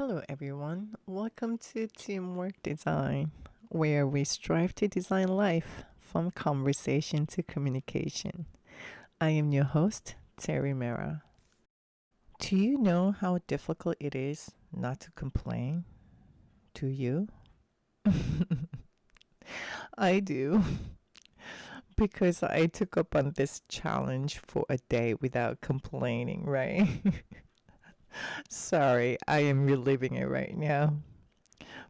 Hello, everyone. Welcome to Teamwork Design, where we strive to design life from conversation to communication. I am your host, Terry Mera. Do you know how difficult it is not to complain? Do you? I do, because I took up on this challenge for a day without complaining, right? Sorry, I am reliving it right now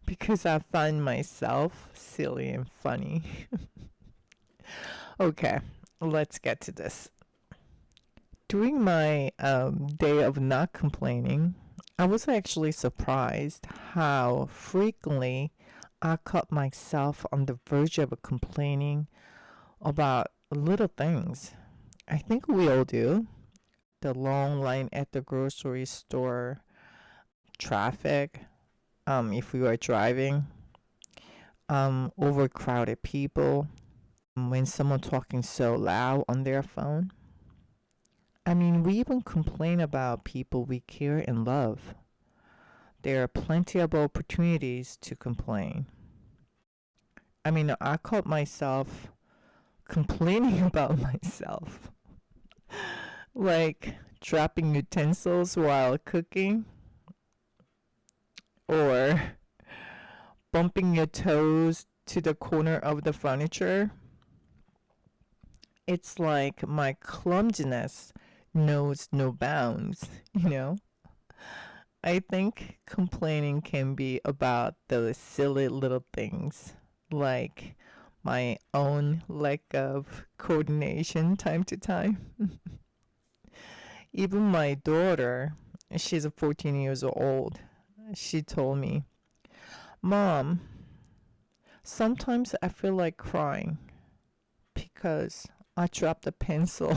because I find myself silly and funny. Okay, let's get to this. During my day of not complaining, I was actually surprised how frequently I caught myself on the verge of complaining about little things. I think we all do. The long line at the grocery store, traffic, if we are driving, overcrowded people, when someone talking so loud on their phone. I mean, we even complain about people we care and love. There are plenty of opportunities to complain. I mean, I caught myself complaining about myself, like dropping utensils while cooking or bumping your toes to the corner of the furniture. It's like my clumsiness knows no bounds, you know? I think complaining can be about those silly little things, like my own lack of coordination time to time. Even my daughter, she's 14 years old, she told me, Mom, sometimes I feel like crying because I dropped a pencil.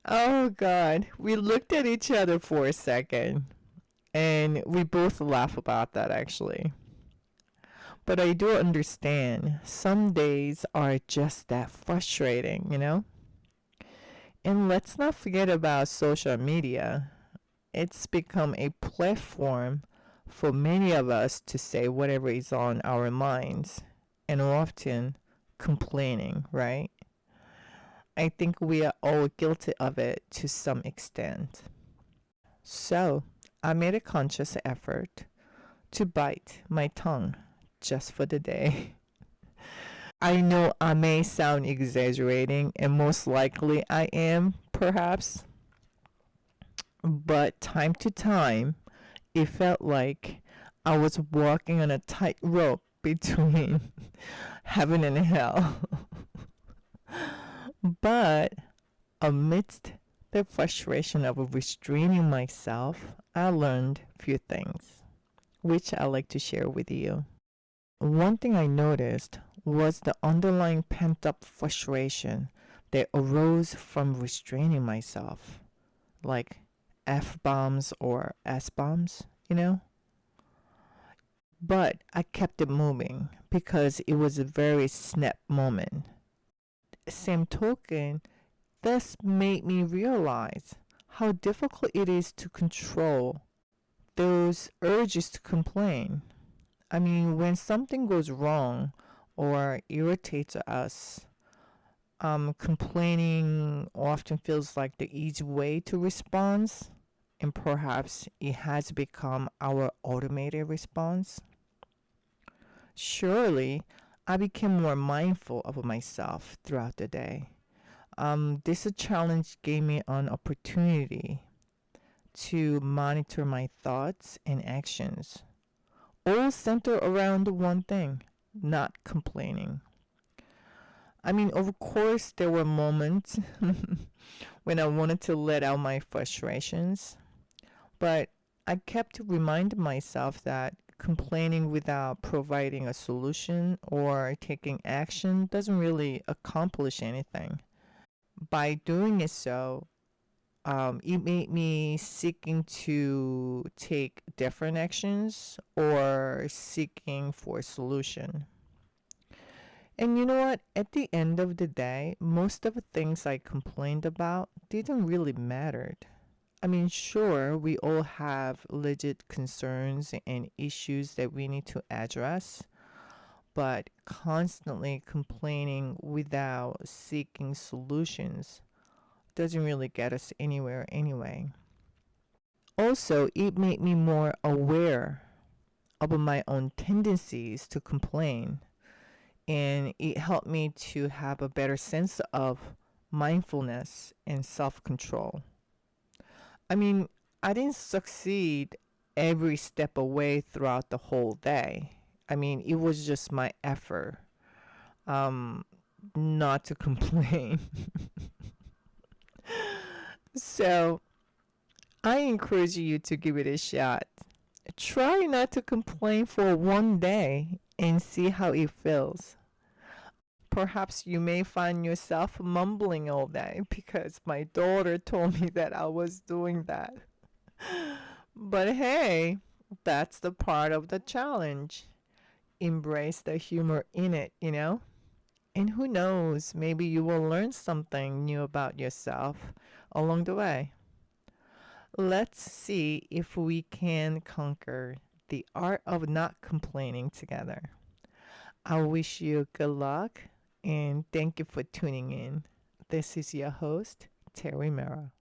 Oh God, we looked at each other for a second and we both laugh about that actually. But I do understand some days are just that frustrating, you know? And let's not forget about social media. It's become a platform for many of us to say whatever is on our minds and often complaining, right? I think we are all guilty of it to some extent. So, I made a conscious effort to bite my tongue just for the day. I know I may sound exaggerating, and most likely I am, perhaps, but time to time, it felt like I was walking on a tightrope between heaven and hell. But amidst the frustration of restraining myself, I learned a few things, which I like to share with you. One thing I noticed was the underlying pent up frustration that arose from restraining myself, like F bombs or S bombs, you know? But I kept it moving because it was a very snap moment. Same token, this made me realize how difficult it is to control those urges to complain. I mean, when something goes wrong or irritates us, complaining often feels like the easy way to respond, and perhaps it has become our automated response. Surely, I became more mindful of myself throughout the day. This challenge gave me an opportunity to monitor my thoughts and actions, all centered around one thing, not complaining. I mean, of course, there were moments when I wanted to let out my frustrations, but I kept reminding myself that complaining without providing a solution or taking action doesn't really accomplish anything. By doing it so, it made me seeking to take different actions or seeking for a solution. And you know what? At the end of the day, most of the things I complained about didn't really matter. I mean, sure, we all have legit concerns and issues that we need to address, but constantly complaining without seeking solutions doesn't really get us anywhere anyway. Also, it made me more aware of my own tendencies to complain, and it helped me to have a better sense of mindfulness and self control. I mean, I didn't succeed every step away throughout the whole day. I mean, it was just my effort um, not to complain. So I encourage you to give it a shot. Try not to complain for one day and see how it feels. Perhaps you may find yourself mumbling all day because my daughter told me that I was doing that. But hey, that's the part of the challenge. Embrace the humor in it. And who knows, maybe you will learn something new about yourself along the way. Let's see if we can conquer the art of not complaining together. I wish you good luck and thank you for tuning in. This is your host, Terry Mera.